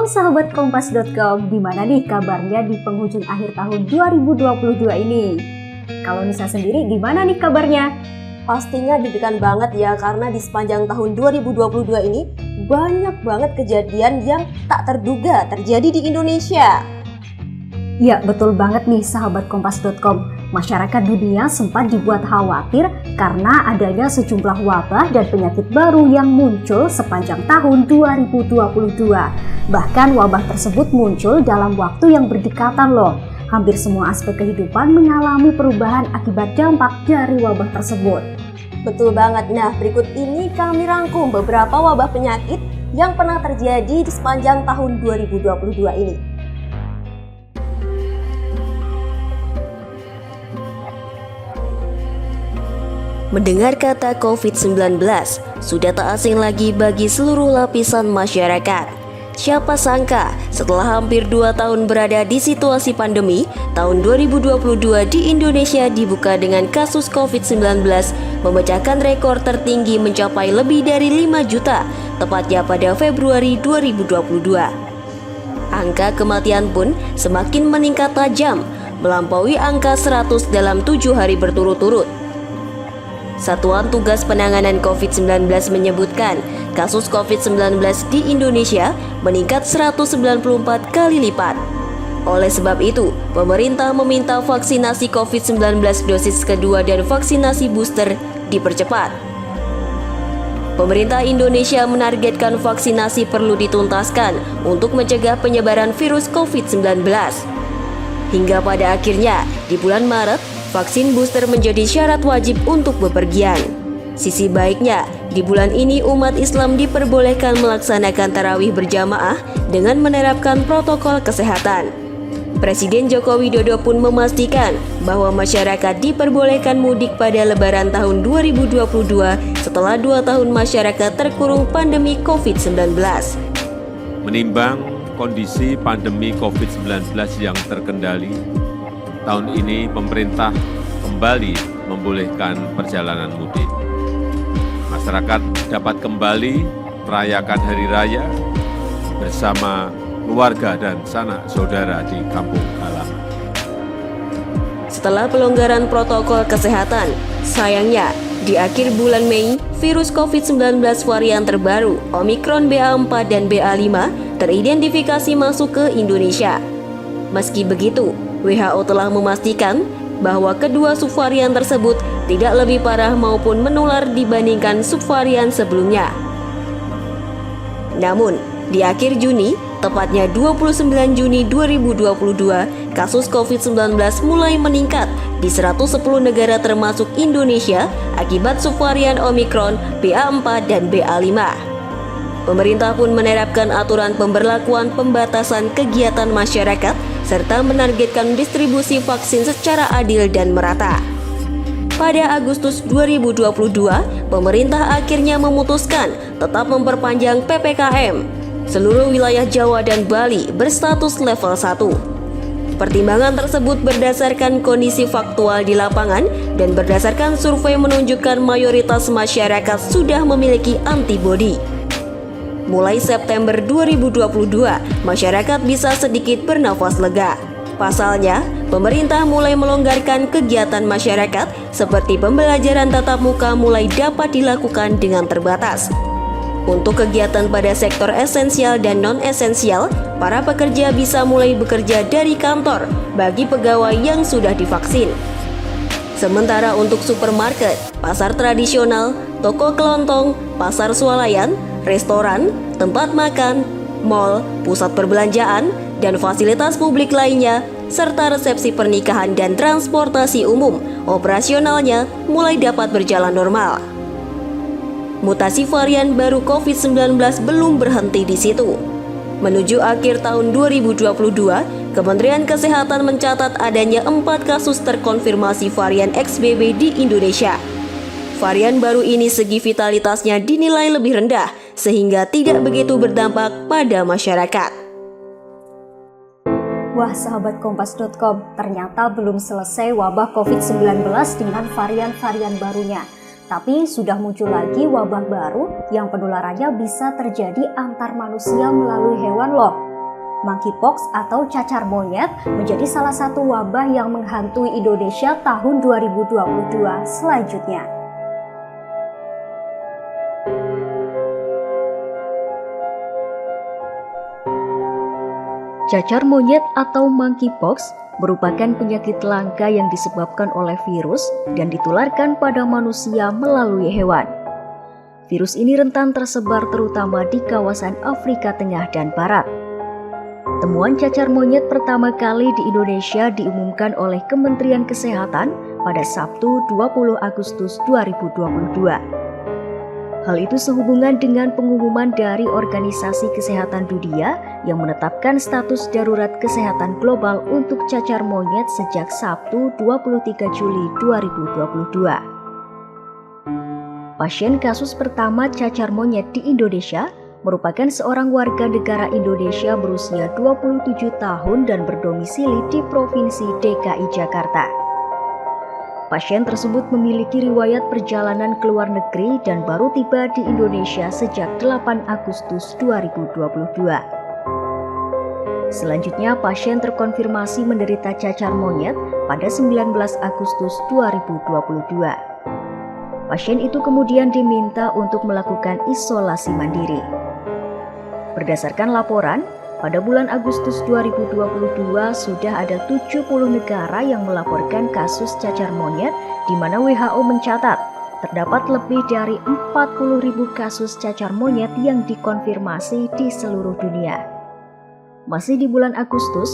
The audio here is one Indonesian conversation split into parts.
Halo sahabat Kompas.com, gimana nih kabarnya di penghujung akhir tahun 2022 ini? Kalau Nisa sendiri gimana nih kabarnya? Pastinya deg-degan banget ya, karena di sepanjang tahun 2022 ini banyak banget kejadian yang tak terduga terjadi di Indonesia. Ya betul banget nih sahabat Kompas.com. Masyarakat dunia sempat dibuat khawatir karena adanya sejumlah wabah dan penyakit baru yang muncul sepanjang tahun 2022. Bahkan wabah tersebut muncul dalam waktu yang berdekatan loh. Hampir semua aspek kehidupan mengalami perubahan akibat dampak dari wabah tersebut. Betul banget. Nah, berikut ini kami rangkum beberapa wabah penyakit yang pernah terjadi di sepanjang tahun 2022 ini. Mendengar kata COVID-19 sudah tak asing lagi bagi seluruh lapisan masyarakat. Siapa sangka setelah hampir 2 tahun berada di situasi pandemi, tahun 2022 di Indonesia dibuka dengan kasus COVID-19 memecahkan rekor tertinggi mencapai lebih dari 5 juta, tepatnya pada Februari 2022. Angka kematian pun semakin meningkat tajam, melampaui angka 100 dalam 7 hari berturut-turut. Satuan Tugas Penanganan COVID-19 menyebutkan kasus COVID-19 di Indonesia meningkat 194 kali lipat. Oleh sebab itu, pemerintah meminta vaksinasi COVID-19 dosis kedua dan vaksinasi booster dipercepat. Pemerintah Indonesia menargetkan vaksinasi perlu dituntaskan untuk mencegah penyebaran virus COVID-19. Hingga pada akhirnya, di bulan Maret, vaksin booster menjadi syarat wajib untuk bepergian. Sisi baiknya, di bulan ini umat Islam diperbolehkan melaksanakan tarawih berjamaah dengan menerapkan protokol kesehatan. Presiden Joko Widodo pun memastikan bahwa masyarakat diperbolehkan mudik pada Lebaran tahun 2022 setelah 2 tahun masyarakat terkurung pandemi COVID-19. Menimbang kondisi pandemi COVID-19 yang terkendali, tahun ini pemerintah kembali membolehkan perjalanan mudik. Masyarakat dapat kembali merayakan hari raya bersama keluarga dan sanak saudara di kampung halaman. Setelah pelonggaran protokol kesehatan, sayangnya di akhir bulan Mei, virus COVID-19 varian terbaru Omikron BA4 dan BA5 teridentifikasi masuk ke Indonesia. Meski begitu, WHO telah memastikan bahwa kedua subvarian tersebut tidak lebih parah maupun menular dibandingkan subvarian sebelumnya. Namun, di akhir Juni, tepatnya 29 Juni 2022, kasus COVID-19 mulai meningkat di 110 negara termasuk Indonesia akibat subvarian Omikron BA4 dan BA5. Pemerintah pun menerapkan aturan pemberlakuan pembatasan kegiatan masyarakat serta menargetkan distribusi vaksin secara adil dan merata. Pada Agustus 2022, pemerintah akhirnya memutuskan tetap memperpanjang PPKM. Seluruh wilayah Jawa dan Bali berstatus level 1. Pertimbangan tersebut berdasarkan kondisi faktual di lapangan dan berdasarkan survei menunjukkan mayoritas masyarakat sudah memiliki antibodi. Mulai September 2022, masyarakat bisa sedikit bernafas lega. Pasalnya, pemerintah mulai melonggarkan kegiatan masyarakat seperti pembelajaran tatap muka mulai dapat dilakukan dengan terbatas. Untuk kegiatan pada sektor esensial dan non-esensial, para pekerja bisa mulai bekerja dari kantor bagi pegawai yang sudah divaksin. Sementara untuk supermarket, pasar tradisional, toko kelontong, pasar swalayan, restoran, tempat makan, mal, pusat perbelanjaan, dan fasilitas publik lainnya, serta resepsi pernikahan dan transportasi umum, operasionalnya mulai dapat berjalan normal. Mutasi varian baru COVID-19 belum berhenti di situ. Menuju akhir tahun 2022, Kementerian Kesehatan mencatat adanya 4 kasus terkonfirmasi varian XBB di Indonesia. Varian baru ini segi vitalitasnya dinilai lebih rendah, sehingga tidak begitu berdampak pada masyarakat. Wah sahabat Kompas.com, ternyata belum selesai wabah COVID-19 dengan varian-varian barunya. Tapi sudah muncul lagi wabah baru yang penularannya bisa terjadi antar manusia melalui hewan loh. Monkeypox atau cacar monyet menjadi salah satu wabah yang menghantui Indonesia tahun 2022 selanjutnya. Cacar monyet atau monkeypox merupakan penyakit langka yang disebabkan oleh virus dan ditularkan pada manusia melalui hewan. Virus ini rentan tersebar terutama di kawasan Afrika Tengah dan Barat. Temuan cacar monyet pertama kali di Indonesia diumumkan oleh Kementerian Kesehatan pada Sabtu 20 Agustus 2022. Hal itu sehubungan dengan pengumuman dari Organisasi Kesehatan Dunia yang menetapkan status darurat kesehatan global untuk cacar monyet sejak Sabtu 23 Juli 2022. Pasien kasus pertama cacar monyet di Indonesia merupakan seorang warga negara Indonesia berusia 27 tahun dan berdomisili di Provinsi DKI Jakarta. Pasien tersebut memiliki riwayat perjalanan ke luar negeri dan baru tiba di Indonesia sejak 8 Agustus 2022. Selanjutnya, pasien terkonfirmasi menderita cacar monyet pada 19 Agustus 2022. Pasien itu kemudian diminta untuk melakukan isolasi mandiri. Berdasarkan laporan, pada bulan Agustus 2022 sudah ada 70 negara yang melaporkan kasus cacar monyet di mana WHO mencatat terdapat lebih dari 40.000 kasus cacar monyet yang dikonfirmasi di seluruh dunia. Masih di bulan Agustus,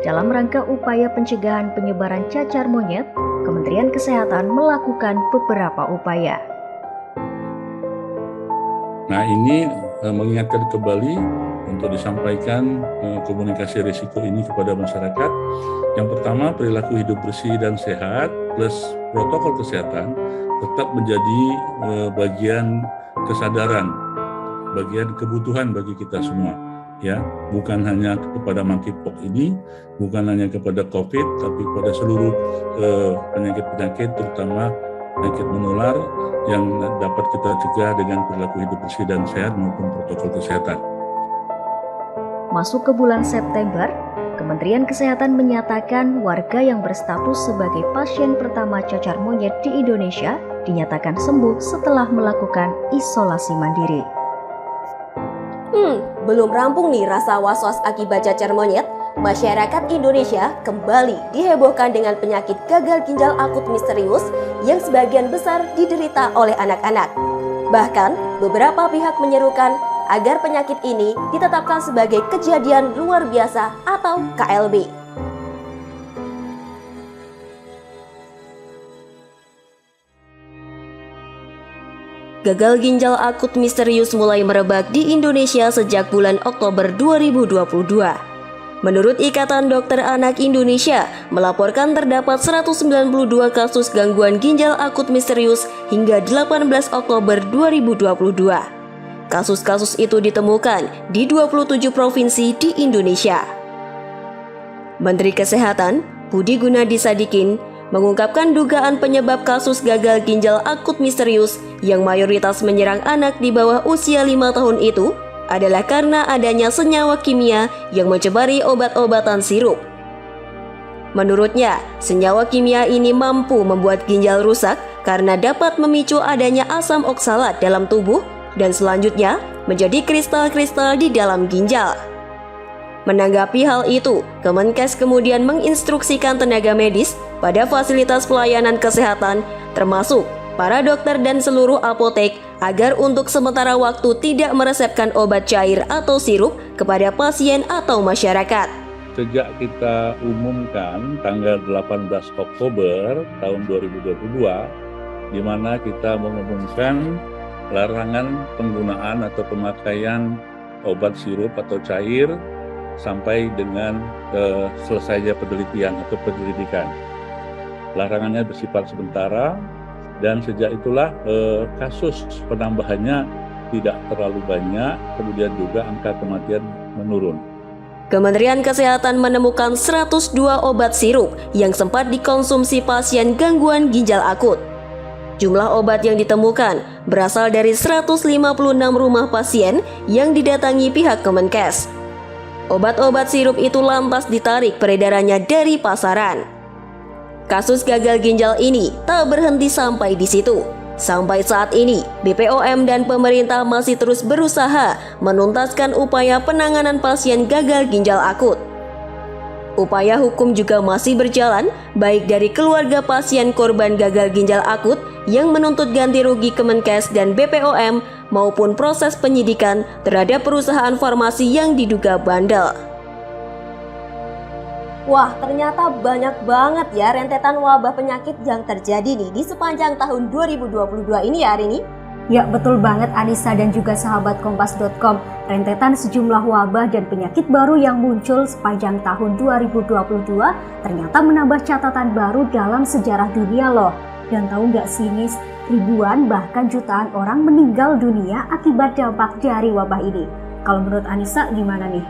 dalam rangka upaya pencegahan penyebaran cacar monyet, Kementerian Kesehatan melakukan beberapa upaya. Nah, ini mengingatkan kembali untuk disampaikan komunikasi risiko ini kepada masyarakat. Yang pertama, perilaku hidup bersih dan sehat plus protokol kesehatan tetap menjadi bagian kesadaran, bagian kebutuhan bagi kita semua. Ya, bukan hanya kepada monkeypox ini, bukan hanya kepada COVID, tapi pada seluruh penyakit-penyakit, terutama penyakit menular yang dapat kita cegah dengan perilaku hidup bersih dan sehat maupun protokol kesehatan. Masuk ke bulan September, Kementerian Kesehatan menyatakan warga yang berstatus sebagai pasien pertama cacar monyet di Indonesia dinyatakan sembuh setelah melakukan isolasi mandiri. Belum rampung nih rasa was-was akibat cacar monyet. Masyarakat Indonesia kembali dihebohkan dengan penyakit gagal ginjal akut misterius yang sebagian besar diderita oleh anak-anak. Bahkan, beberapa pihak menyerukan agar penyakit ini ditetapkan sebagai kejadian luar biasa atau KLB. Gagal ginjal akut misterius mulai merebak di Indonesia sejak bulan Oktober 2022. Menurut Ikatan Dokter Anak Indonesia, melaporkan terdapat 192 kasus gangguan ginjal akut misterius hingga 18 Oktober 2022. Kasus-kasus itu ditemukan di 27 provinsi di Indonesia. Menteri Kesehatan, Budi Gunadi Sadikin, mengungkapkan dugaan penyebab kasus gagal ginjal akut misterius yang mayoritas menyerang anak di bawah usia 5 tahun itu adalah karena adanya senyawa kimia yang mencemari obat-obatan sirup. Menurutnya, senyawa kimia ini mampu membuat ginjal rusak karena dapat memicu adanya asam oksalat dalam tubuh dan selanjutnya menjadi kristal-kristal di dalam ginjal. Menanggapi hal itu, Kemenkes kemudian menginstruksikan tenaga medis pada fasilitas pelayanan kesehatan, termasuk para dokter dan seluruh apotek, agar untuk sementara waktu tidak meresepkan obat cair atau sirup kepada pasien atau masyarakat. Sejak kita umumkan tanggal 18 Oktober tahun 2022, di mana kita mengumumkan larangan penggunaan atau pemakaian obat sirup atau cair sampai dengan selesainya penelitian atau penyelidikan. Larangannya bersifat sementara dan sejak itulah kasus penambahannya tidak terlalu banyak, kemudian juga angka kematian menurun. Kementerian Kesehatan menemukan 102 obat sirup yang sempat dikonsumsi pasien gangguan ginjal akut. Jumlah obat yang ditemukan berasal dari 156 rumah pasien yang didatangi pihak Kemenkes. Obat-obat sirup itu lantas ditarik peredarannya dari pasaran. Kasus gagal ginjal ini tak berhenti sampai di situ. Sampai saat ini, BPOM dan pemerintah masih terus berusaha menuntaskan upaya penanganan pasien gagal ginjal akut. Upaya hukum juga masih berjalan, baik dari keluarga pasien korban gagal ginjal akut yang menuntut ganti rugi Kemenkes dan BPOM maupun proses penyidikan terhadap perusahaan farmasi yang diduga bandel. Wah, ternyata banyak banget ya rentetan wabah penyakit yang terjadi nih di sepanjang tahun 2022 ini ya hari ini. Ya, betul banget Anissa dan juga sahabat Kompas.com. Rentetan sejumlah wabah dan penyakit baru yang muncul sepanjang tahun 2022 ternyata menambah catatan baru dalam sejarah dunia loh. Dan tahu nggak sih Nis, ribuan bahkan jutaan orang meninggal dunia akibat dampak dari wabah ini. Kalau menurut Anissa gimana nih?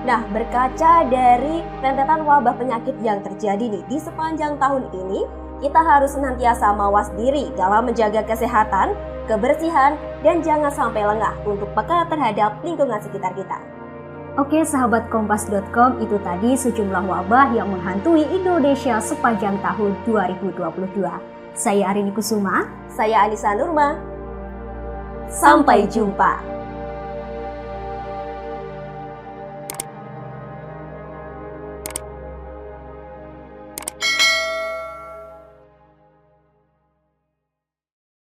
Nah, berkaca dari rentetan wabah penyakit yang terjadi nih di sepanjang tahun ini, kita harus senantiasa mawas diri dalam menjaga kesehatan, kebersihan, dan jangan sampai lengah untuk peka terhadap lingkungan sekitar kita. Oke sahabat Kompas.com, itu tadi sejumlah wabah yang menghantui Indonesia sepanjang tahun 2022. Saya Arini Kusuma. Saya Anissa Nurma. Sampai jumpa.